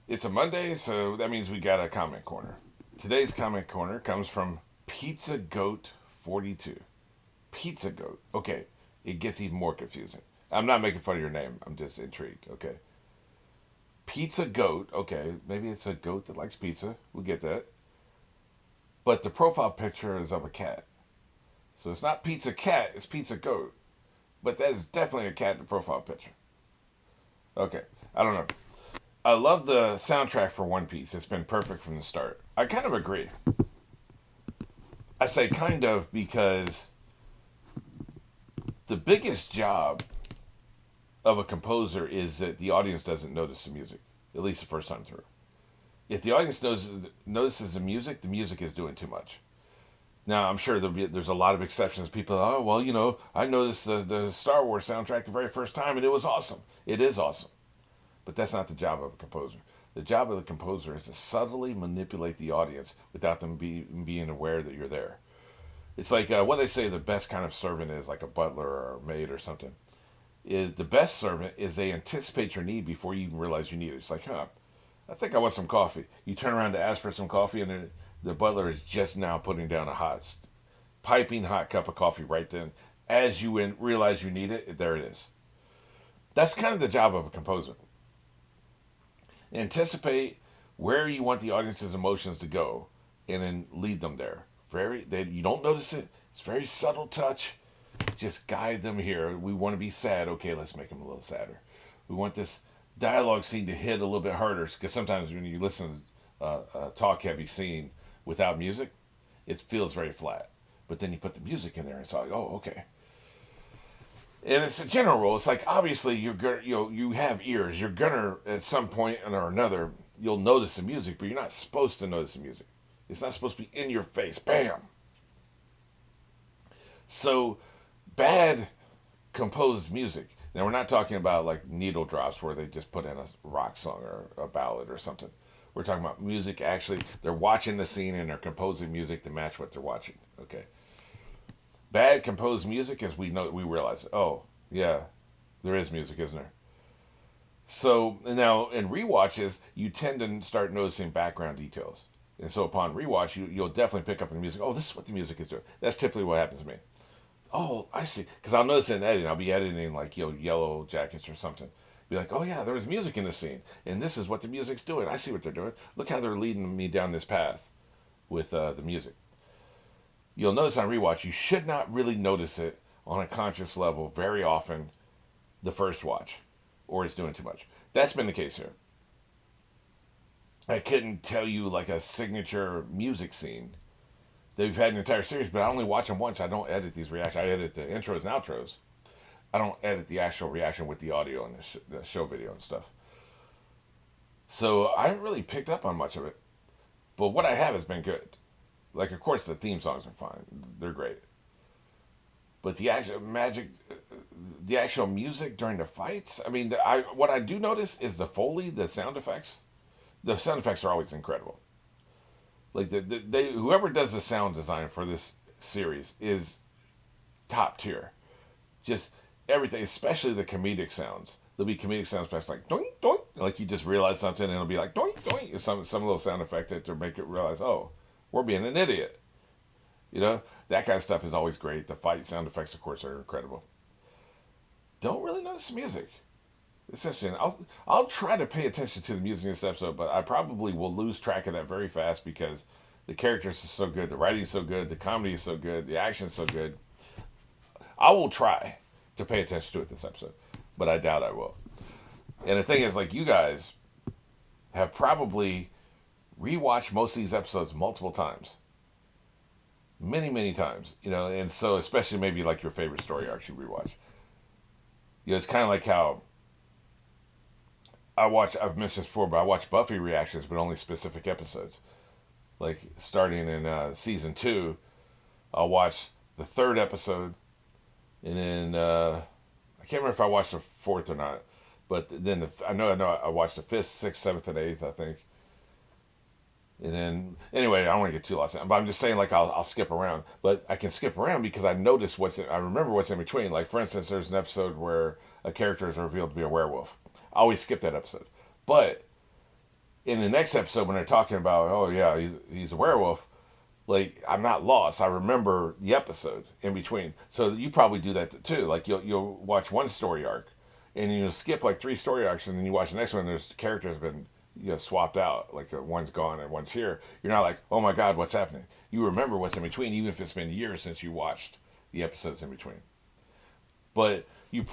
It's a Monday, so that means we got a comment corner. Today's comment corner comes from Pizza Goat 42. Pizza Goat. Okay, it gets even more confusing. I'm not making fun of your name. I'm just intrigued. Okay. Pizza Goat. Okay, maybe it's a goat that likes pizza. We'll get that. But the profile picture is of a cat. So it's not Pizza Cat, it's Pizza Goat. But that is definitely a cat in the profile picture. Okay, I don't know. I love the soundtrack for One Piece. It's been perfect from the start. I kind of agree. I say kind of because the biggest job of a composer is that the audience doesn't notice the music, at least the first time through. If the audience notices the music is doing too much. Now, I'm sure there's a lot of exceptions. People, oh, well, I noticed the Star Wars soundtrack the very first time and it was awesome. It is awesome. But that's not the job of a composer. The job of the composer is to subtly manipulate the audience without them being aware that you're there. It's like what they say the best kind of servant is, like a butler or a maid or something. Is the best servant is they anticipate your need before you even realize you need it. It's like, I think I want some coffee. You turn around to ask for some coffee, and then the butler is just now putting down a piping hot cup of coffee right then. As you realize you need it, there it is. That's kind of the job of a composer. Anticipate where you want the audience's emotions to go, and then lead them there. You don't notice it. It's very subtle touch. Just guide them here. We want to be sad. Okay, let's make them a little sadder. We want this dialogue scene to hit a little bit harder because sometimes when you listen to a talk heavy scene without music, it feels very flat. But then you put the music in there, and it's like, oh, okay. And it's a general rule. It's like obviously you have ears. You're gonna at some point or another you'll notice the music, but you're not supposed to notice the music. It's not supposed to be in your face. Bam. So bad composed music. Now we're not talking about like needle drops where they just put in a rock song or a ballad or something. We're talking about music actually. They're watching the scene and they're composing music to match what they're watching. Okay. Bad composed music is we realize, oh, yeah, there is music, isn't there? So now in rewatches, you tend to start noticing background details. And so upon rewatch, you'll definitely pick up on the music. Oh, this is what the music is doing. That's typically what happens to me. Oh, I see. Because I'll notice it in editing. I'll be editing like Yellow Jackets or something. Be like, oh yeah, there was music in the scene, and this is what the music's doing. I see what they're doing. Look how they're leading me down this path with the music. You'll notice on rewatch, you should not really notice it on a conscious level very often the first watch, or it's doing too much. That's been the case here. I couldn't tell you like a signature music scene. They've had an entire series, but I only watch them once. I don't edit these reactions. I edit the intros and outros. I don't edit the actual reaction with the audio and the show video and stuff. So I haven't really picked up on much of it. But what I have has been good. Like, of course, the theme songs are fine. They're great. But the actual music during the fights, I mean, what I do notice is the Foley, the sound effects. The sound effects are always incredible. Like, whoever does the sound design for this series is top tier. Just everything, especially the comedic sounds. There'll be comedic sounds that's like doink doink, like you just realize something, and it'll be like doink doink, some little sound effect to make it realize, oh, we're being an idiot. That kind of stuff is always great. The fight sound effects, of course, are incredible. Don't really notice the music. It's interesting. I'll try to pay attention to the music in this episode, but I probably will lose track of that very fast because the characters are so good, the writing is so good, the comedy is so good, the action is so good. I will try to pay attention to it this episode, but I doubt I will. And the thing is, like, you guys have probably rewatched most of these episodes multiple times, many, many times, and so especially maybe like your favorite story arcs you rewatch. It's kind of like how I've mentioned this before, but I watch Buffy reactions, but only specific episodes. Like starting in season 2, I'll watch the third episode, and then I can't remember if I watched the fourth or not. But then I know I watched the fifth, sixth, seventh, and eighth, I think. And then anyway, I don't want to get too lost. But I'm just saying, like I'll skip around, but I can skip around because I remember what's in between. Like for instance, there's an episode where a character is revealed to be a werewolf. I always skip that episode, but In the next episode, when they're talking about, oh yeah, he's a werewolf, like I'm not lost. I remember the episode in between. So you probably do that too. Like you'll watch one story arc, and you'll skip like three story arcs, and then you watch the next one. And there's characters have been swapped out. Like one's gone and one's here. You're not like, oh my god, what's happening? You remember what's in between, even if it's been years since you watched the episodes in between. But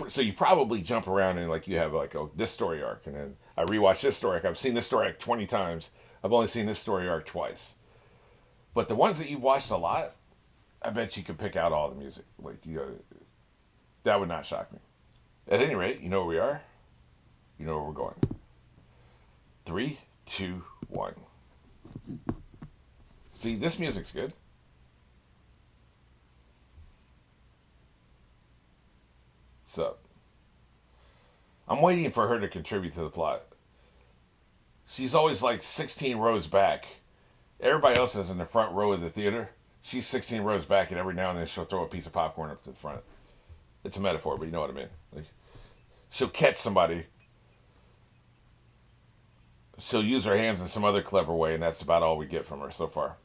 so you probably jump around and like you have like this story arc, and then I rewatch this story arc. I've seen this story arc 20 times. I've only seen this story arc twice. But the ones that you watched a lot, I bet you could pick out all the music. Like that would not shock me. At any rate, you know where we are. You know where we're going. Three, two, one. See, this music's good. So I'm waiting for her to contribute to the plot. She's always like 16 rows back. Everybody else is in the front row of the theater. She's 16 rows back, and every now and then she'll throw a piece of popcorn up to the front. It's a metaphor, but you know what I mean. Like, she'll catch somebody. She'll use her hands in some other clever way, and that's about all we get from her so far.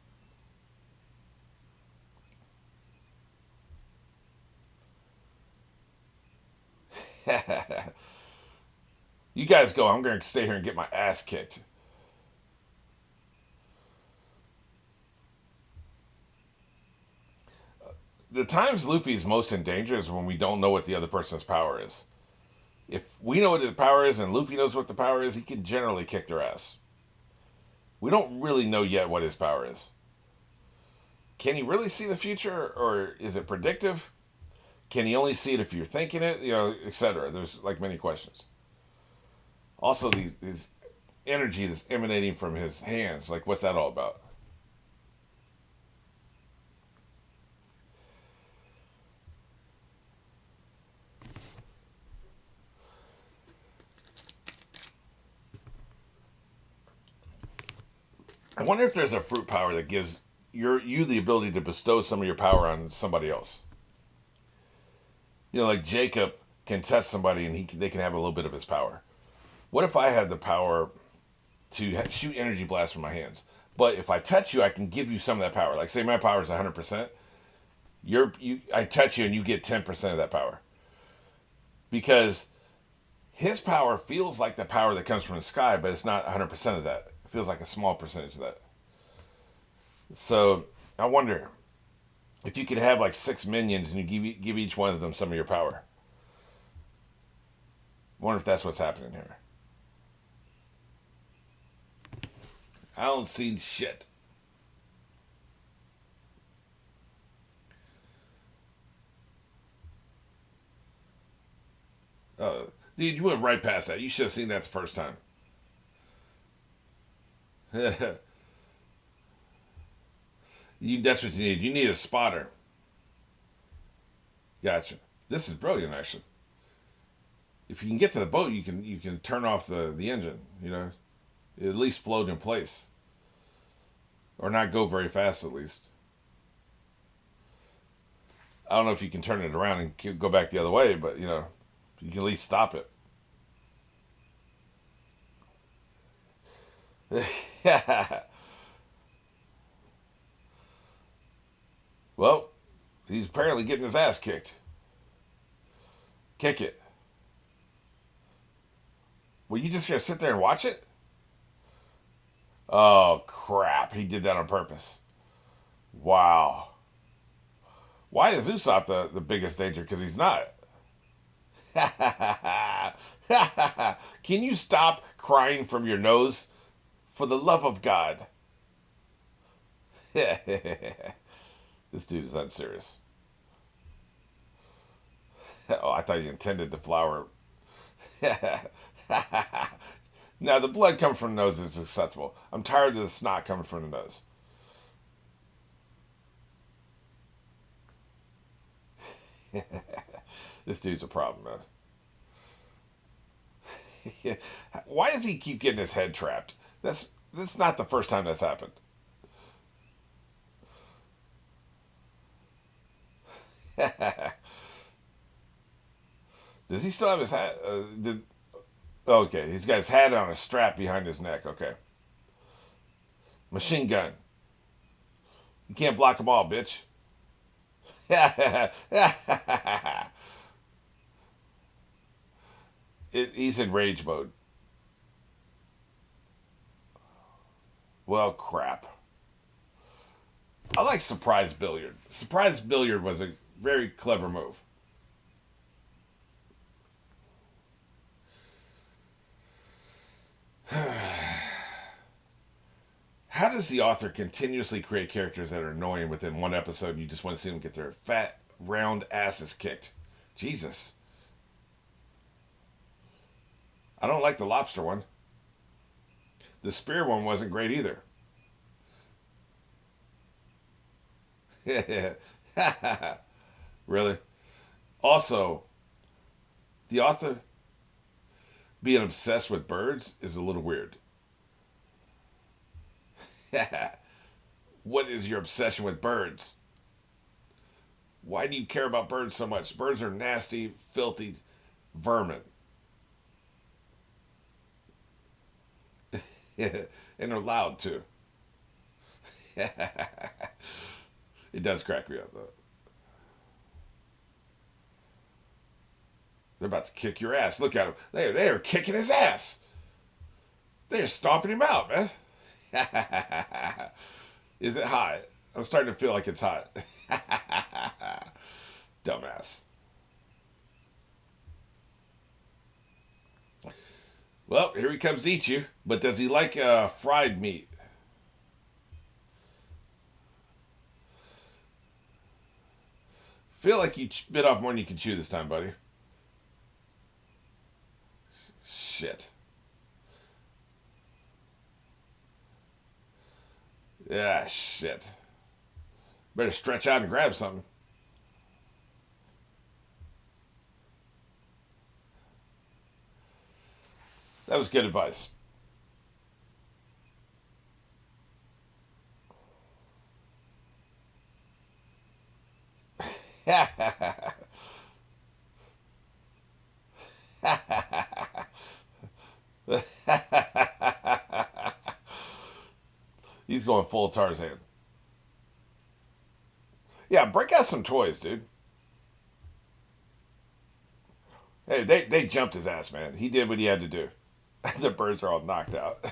You guys go. I'm going to stay here and get my ass kicked. The times Luffy's most in danger is when we don't know what the other person's power is. If we know what his power is and Luffy knows what the power is, he can generally kick their ass. We don't really know yet what his power is. Can he really see the future, or is it predictive? Can he only see it if you're thinking it? Etc. There's like many questions. Also, these energy that's emanating from his hands, like what's that all about? I wonder if there's a fruit power that gives you the ability to bestow some of your power on somebody else. Like Jacob can test somebody and they can have a little bit of his power. What if I had the power to shoot energy blasts from my hands? But if I touch you, I can give you some of that power. Like say my power is 100%, I touch you and you get 10% of that power. Because his power feels like the power that comes from the sky, but it's not 100% of that. It feels like a small percentage of that. So I wonder if you could have like six minions and you give each one of them some of your power. I wonder if that's what's happening here. I don't see shit. Dude, you went right past that. You should have seen that the first time. That's what you need. You need a spotter. Gotcha. This is brilliant, actually. If you can get to the boat, you can turn off the engine. At least float in place, or not go very fast. At least I don't know if you can turn it around and go back the other way, but you can at least stop it. Well, he's apparently getting his ass kicked. Kick it. Well, you just gonna sit there and watch it? Oh crap! He did that on purpose. Wow. Why is Usopp the biggest danger? Because he's not. Can you stop crying from your nose? For the love of God. This dude is unserious. Oh, I thought you intended the flower. Now, the blood coming from the nose is acceptable. I'm tired of the snot coming from the nose. This dude's a problem, man. Why does he keep getting his head trapped? That's not the first time that's happened. Does he still have his hat? Okay, he's got his hat on a strap behind his neck. Okay. Machine gun. You can't block them all, bitch. He's in rage mode. Well, crap. I like surprise billiard. Surprise billiard was a very clever move. How does the author continuously create characters that are annoying within one episode and you just want to see them get their fat, round asses kicked? Jesus. I don't like the lobster one. The spear one wasn't great either. Really? Also, the author being obsessed with birds is a little weird. What is your obsession with birds? Why do you care about birds so much? Birds are nasty, filthy vermin. And they're loud too. It does crack me up though. They're about to kick your ass. Look at them. They are kicking his ass. They're stomping him out, man. Is it hot? I'm starting to feel like it's hot. Dumbass. Well, here he comes to eat you. But does he like fried meat? Feel like you bit off more than you can chew this time, buddy. Shit. Yeah, shit. Better stretch out and grab something. That was good advice. He's going full Tarzan. Yeah, break out some toys, dude. Hey, they jumped his ass, man. He did what he had to do. The birds are all knocked out.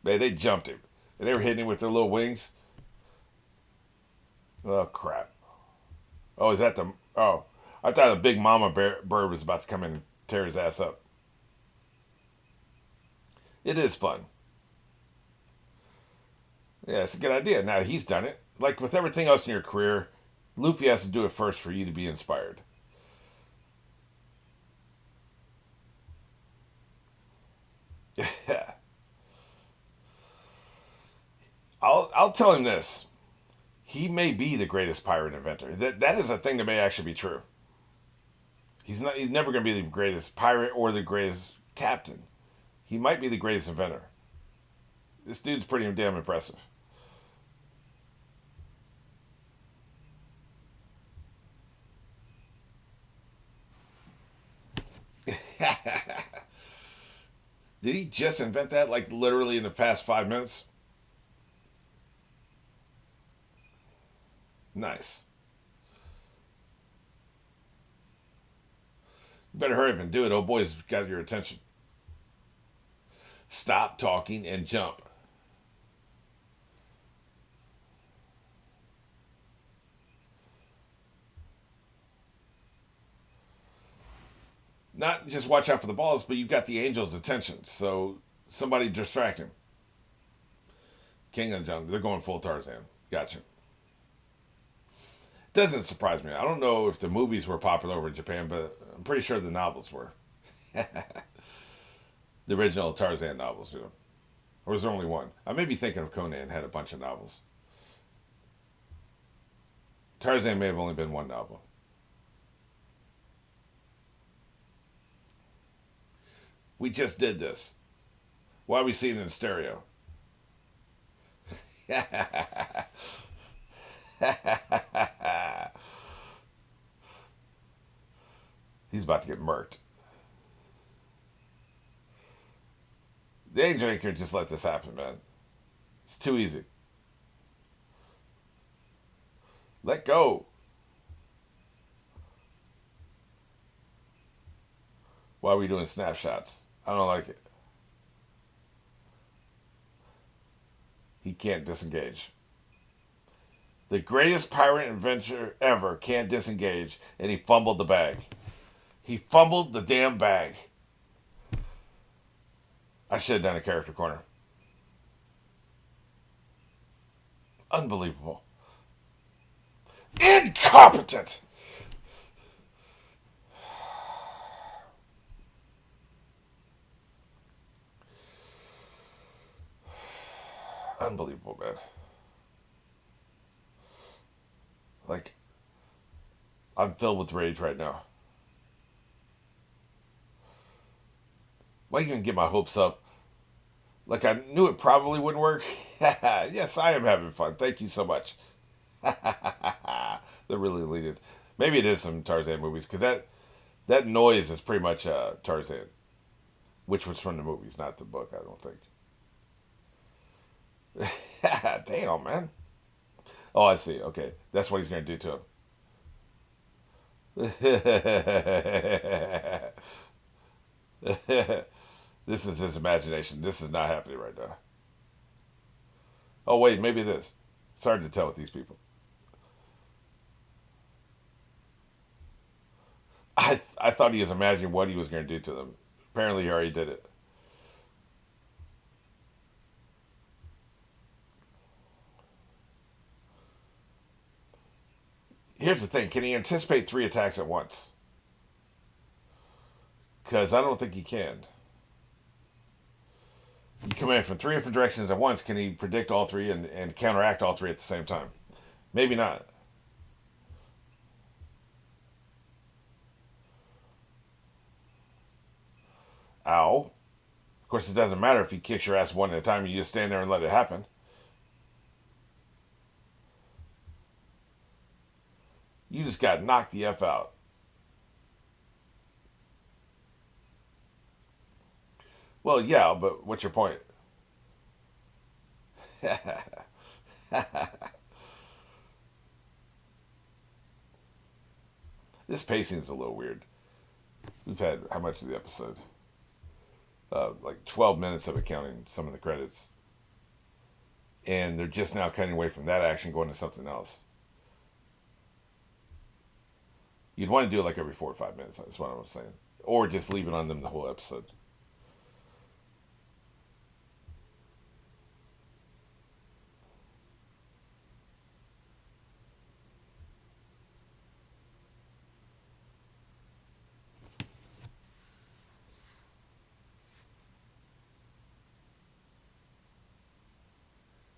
Man, they jumped him. And they were hitting him with their little wings. Oh, crap. Oh, is that the. Oh, I thought a big mama bird was about to come in and tear his ass up. It is fun. Yeah, it's a good idea. Now he's done it. Like with everything else in your career, Luffy has to do it first for you to be inspired. I'll tell him this. He may be the greatest pirate inventor. That is a thing that may actually be true. He's not. He's never going to be the greatest pirate or the greatest captain. He might be the greatest inventor. This dude's pretty damn impressive. Did he just invent that? Like literally in the past 5 minutes? Nice. You better hurry up and do it. Oh boy's got your attention. Stop talking and jump. Not just watch out for the balls, but you've got the angel's attention. So somebody distract him. King of the Jungle. They're going full Tarzan. Gotcha. Doesn't surprise me. I don't know if the movies were popular over in Japan, but I'm pretty sure the novels were. The original Tarzan novels, you know. Or was there only one? I may be thinking of Conan had a bunch of novels. Tarzan may have only been one novel. We just did this. Why are we seeing it in stereo? He's about to get murked. The angel ain't gonna just let this happen, man. It's too easy. Let go. Why are we doing snapshots? I don't like it. He can't disengage. The greatest pirate adventure ever can't disengage, and he fumbled the bag. He fumbled the damn bag. I should have done a character corner. Unbelievable. Incompetent! Unbelievable, man. Like, I'm filled with rage right now. Why are you gonna get my hopes up? Like, I knew it probably wouldn't work. Yes, I am having fun. Thank you so much. They're really leading. Maybe it is some Tarzan movies because that noise is pretty much Tarzan, which was from the movies, not the book. I don't think. Damn, man. Oh, I see. Okay, that's what he's gonna do to him. This is his imagination. This is not happening right now. Oh wait, maybe it is. It's hard to tell with these people. I thought he was imagining what he was going to do to them. Apparently, he already did it. Here's the thing: can he anticipate three attacks at once? Because I don't think he can. You come in from three different directions at once. Can he predict all three and counteract all three at the same time? Maybe not. Ow. Of course, it doesn't matter if he kicks your ass one at a time. You just stand there and let it happen. You just got knocked the F out. Well, yeah, but what's your point? This pacing is a little weird. We've had how much of the episode? Like 12 minutes of it, counting some of the credits. And they're just now cutting away from that action, going to something else. You'd want to do it like every 4 or 5 minutes. That's what I was saying, or just leave it on them the whole episode.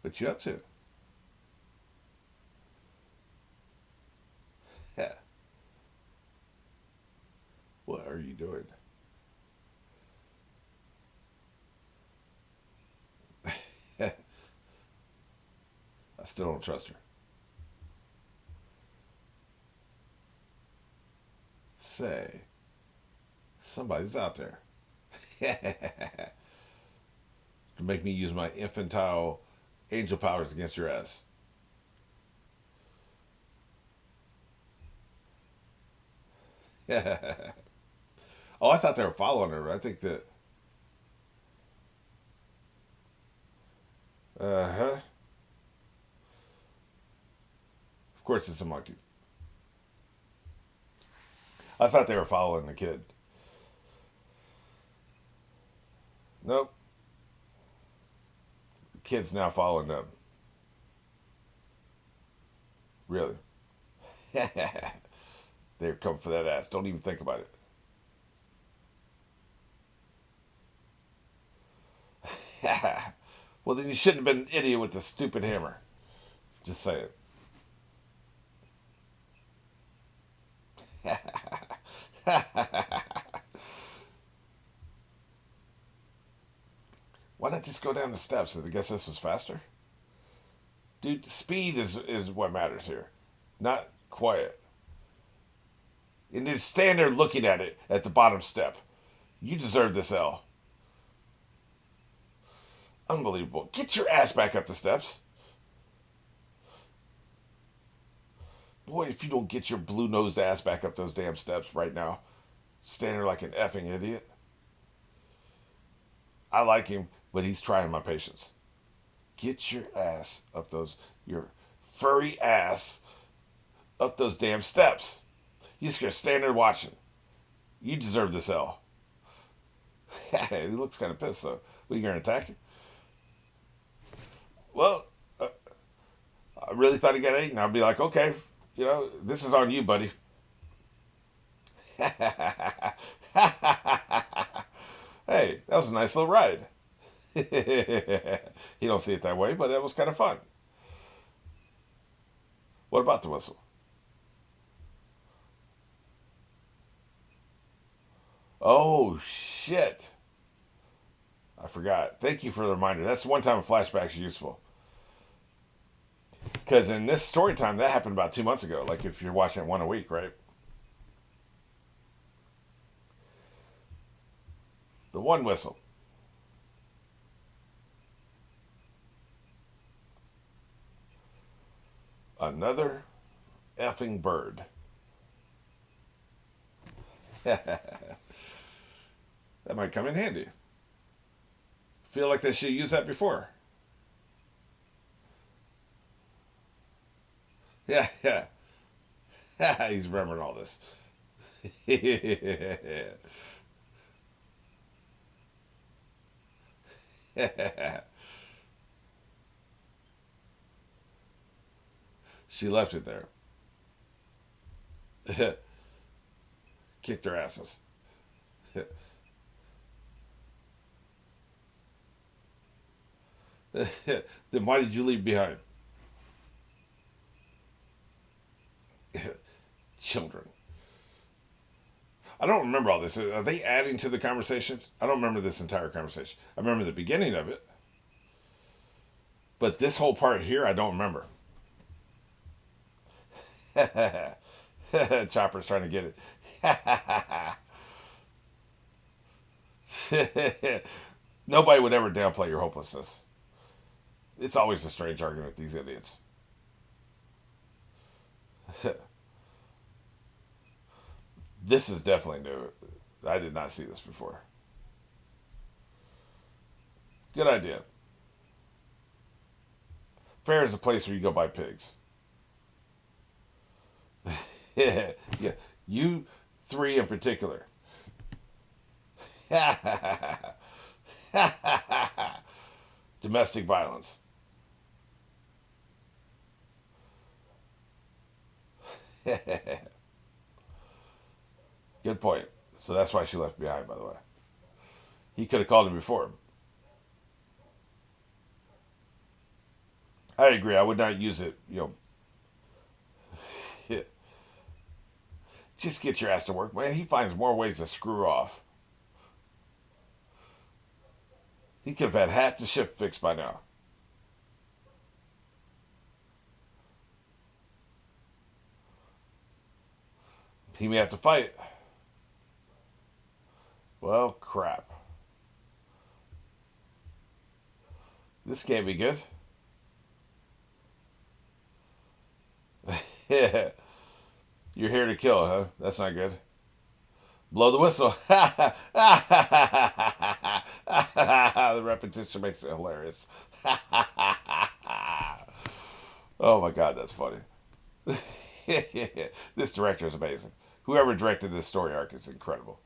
What you up to? Yeah. What are you doing? I still don't trust her. Say, somebody's out there. To make me use my infantile angel powers against your ass. Oh, I thought they were following her. I think that. Uh huh. Of course, it's a monkey. I thought they were following the kid. Nope. The kid's now following them. Really? They're coming for that ass. Don't even think about it. Well, then you shouldn't have been an idiot with the stupid hammer. Just say it. Why not just go down the steps? I guess this was faster. Dude, speed is what matters here, not quiet. And just stand there looking at it at the bottom step. You deserve this L. Unbelievable. Get your ass back up the steps. Boy, if you don't get your blue nosed ass back up those damn steps right now, standing there like an effing idiot. I like him, but he's trying my patience. Get your ass up your furry ass up those damn steps. You just gonna stand there watching. You deserve this L. He looks kind of pissed, though. Well, you gonna attack him? Well, I really thought he got 8, and I'd be like, okay, this is on you, buddy. Hey, that was a nice little ride. You don't see it that way, but it was kind of fun. What about the whistle? Oh, shit. I forgot. Thank you for the reminder. That's the one time flashbacks are useful. Because in this story time, that happened about 2 months ago. Like if you're watching it one a week, right? The one whistle. Another effing bird. That might come in handy. Feel like they should use that before. Yeah, yeah. He's remembering all this. She left it there. Kicked their asses. Then why did you leave behind? Children. I don't remember all this. Are they adding to the conversation? I don't remember this entire conversation. I remember the beginning of it. But this whole part here, I don't remember. Chopper's trying to get it. Nobody would ever downplay your hopelessness. It's always a strange argument with these idiots. This is definitely new. I did not see this before. Good idea. Fair is a place where you go buy pigs. Yeah, you three in particular. Domestic violence. Good point. So that's why she left behind, by the way. He could have called him before. I agree. I would not use it. Just get your ass to work, man. He finds more ways to screw off. He could have had half the ship fixed by now. He may have to fight. Well, crap. This can't be good. Yeah. You're here to kill, huh? That's not good. Blow the whistle. The repetition makes it hilarious. Oh my god, that's funny. This director is amazing. Whoever directed this story arc is incredible.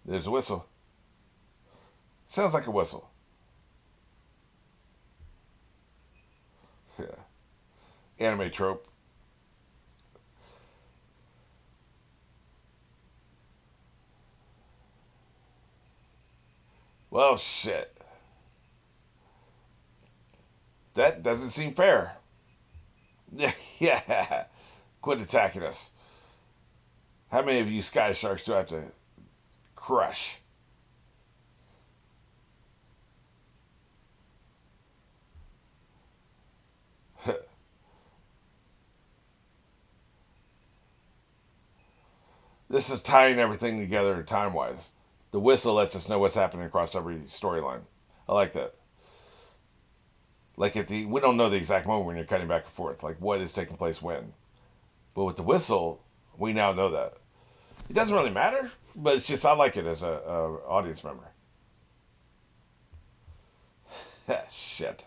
There's a whistle. Sounds like a whistle. Yeah. Anime trope. Well, shit. That doesn't seem fair. Yeah. Quit attacking us. How many of you sky sharks do I have to crush? This is tying everything together time wise. The whistle lets us know what's happening across every storyline. I like that. Like at the we don't know the exact moment when you're cutting back and forth, like what is taking place when. But with the whistle, we now know that. It doesn't really matter, but it's just I like it as a audience member. Shit,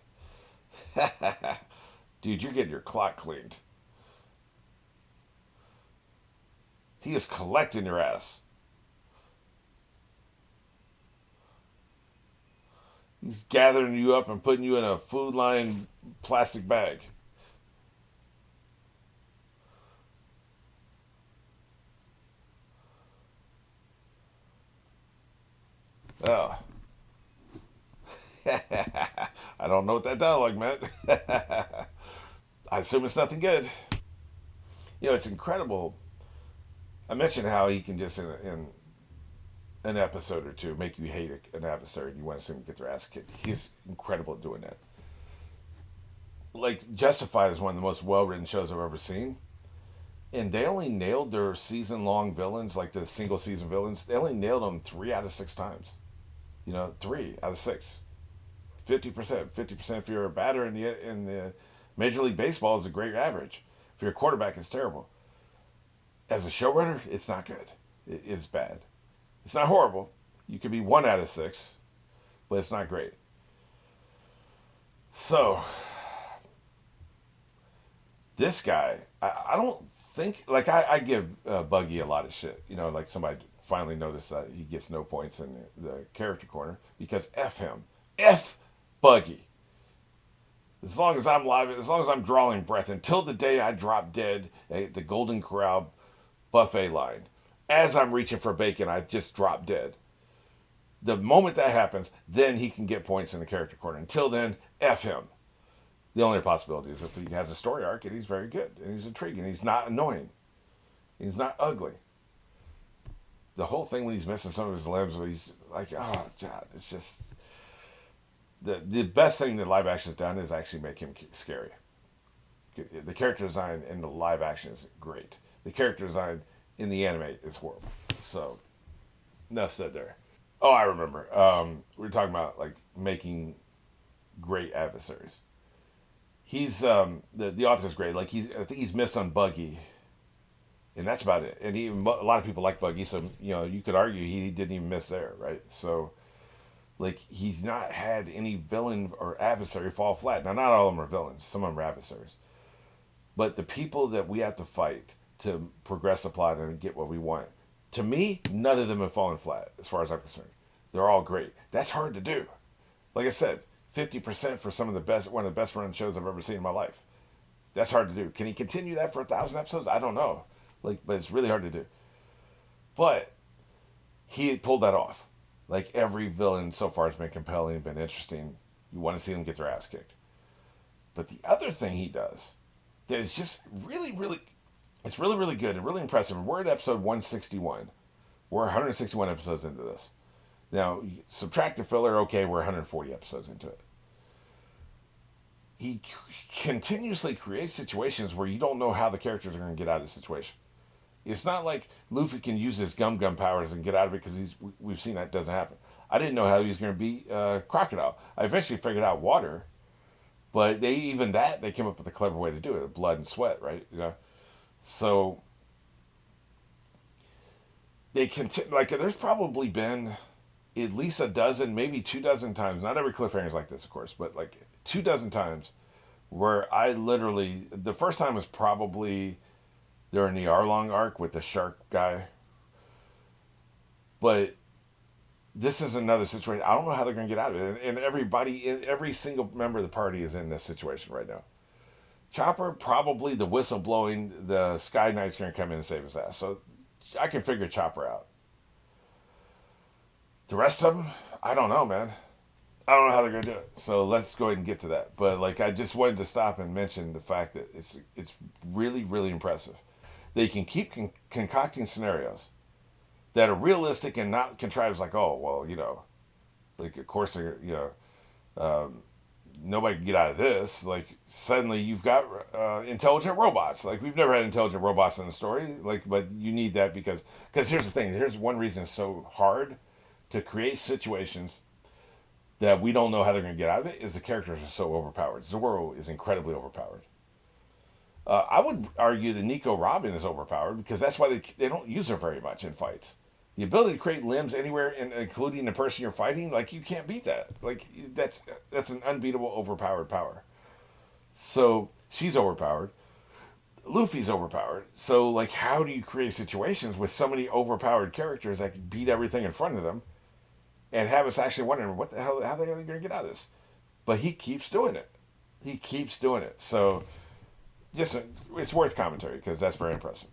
dude, you're getting your clock cleaned. He is collecting your ass. He's gathering you up and putting you in a food line plastic bag. Oh, I don't know what that dialogue meant. I assume it's nothing good. It's incredible. I mentioned how he can just in an episode or two make you hate an adversary and you want to see them get their ass kicked. He's incredible at doing that. Like Justified is one of the most well written shows I've ever seen, and they only nailed their season long villains, like the single season villains. They only nailed them 3 out of 6 times. 3 out of 6. 50%. 50% if you're a batter in the Major League Baseball is a great average. If you're a quarterback, it's terrible. As a showrunner, it's not good. It is bad. It's not horrible. You could be 1 out of 6, but it's not great. So this guy, I don't think like I give Buggy a lot of shit. Like somebody finally noticed that he gets no points in the character corner because f him, f Buggy. As long as I'm live, as long as I'm drawing breath, until the day I drop dead at the Golden Corral buffet line, as I'm reaching for bacon, I just drop dead. The moment that happens, then he can get points in the character corner. Until then, f him. The only possibility is if he has a story arc and he's very good and he's intriguing. He's not annoying. He's not ugly. The whole thing when he's missing some of his limbs, when he's like, oh god, it's just the best thing that live action has done is actually make him scary. The character design in the live action is great. The character design in the anime is horrible. So, enough said there. Oh, I remember. We were talking about like making great adversaries. He's the author's great. Like I think he's missed on Buggy, and that's about it. And a lot of people like Buggy, so you could argue he didn't even miss there, right? So like he's not had any villain or adversary fall flat. Now, not all of them are villains. Some of them are adversaries, but the people that we have to fight to progress the plot and get what we want, to me, none of them have fallen flat as far as I'm concerned. They're all great. That's hard to do. Like I said, 50% for one of the best run shows I've ever seen in my life. That's hard to do. Can he continue that for 1,000 episodes? I don't know. But it's really hard to do. But he pulled that off. Like every villain so far has been compelling, been interesting. You want to see them get their ass kicked. But the other thing he does that is just really, really, it's really, really good and really impressive. We're at episode 161. We're 161 episodes into this. Now, subtract the filler, okay, we're 140 episodes into it. He continuously creates situations where you don't know how the characters are going to get out of the situation. It's not like Luffy can use his gum powers and get out of it because we've seen that doesn't happen. I didn't know how he was going to be Crocodile. I eventually figured out water, but they came up with a clever way to do it, blood and sweat, right? So they continue. Like there's probably been at least a dozen, maybe 2 dozen times. Not every cliffhanger is like this, of course, but like 2 dozen times where I literally the first time was probably during the Arlong arc with the shark guy, but this is another situation. I don't know how they're going to get out of it, and every single member of the party is in this situation right now. Chopper, probably the whistle blowing, the Sky Knight's going to come in and save his ass. So I can figure Chopper out. The rest of them, I don't know, man. I don't know how they're gonna do it. So let's go ahead and get to that. But like, I just wanted to stop and mention the fact that it's really, really impressive. They can keep concocting scenarios that are realistic and not contrived. Like, oh well, like of course they're nobody can get out of this. Like suddenly you've got intelligent robots. Like we've never had intelligent robots in the story. Like, but you need that because here's the thing. Here's one reason it's so hard to create situations that we don't know how they're going to get out of it. Is the characters are so overpowered. Zoro is incredibly overpowered. I would argue that Nico Robin is overpowered because that's why they don't use her very much in fights. The ability to create limbs anywhere, including the person you're fighting, like you can't beat that. Like that's an unbeatable, overpowered power. So she's overpowered. Luffy's overpowered. So like, how do you create situations with so many overpowered characters that can beat everything in front of them, and have us actually wondering what the hell, how the hell are they going to get out of this? But he keeps doing it. He keeps doing it. So just it's worth commentary because that's very impressive.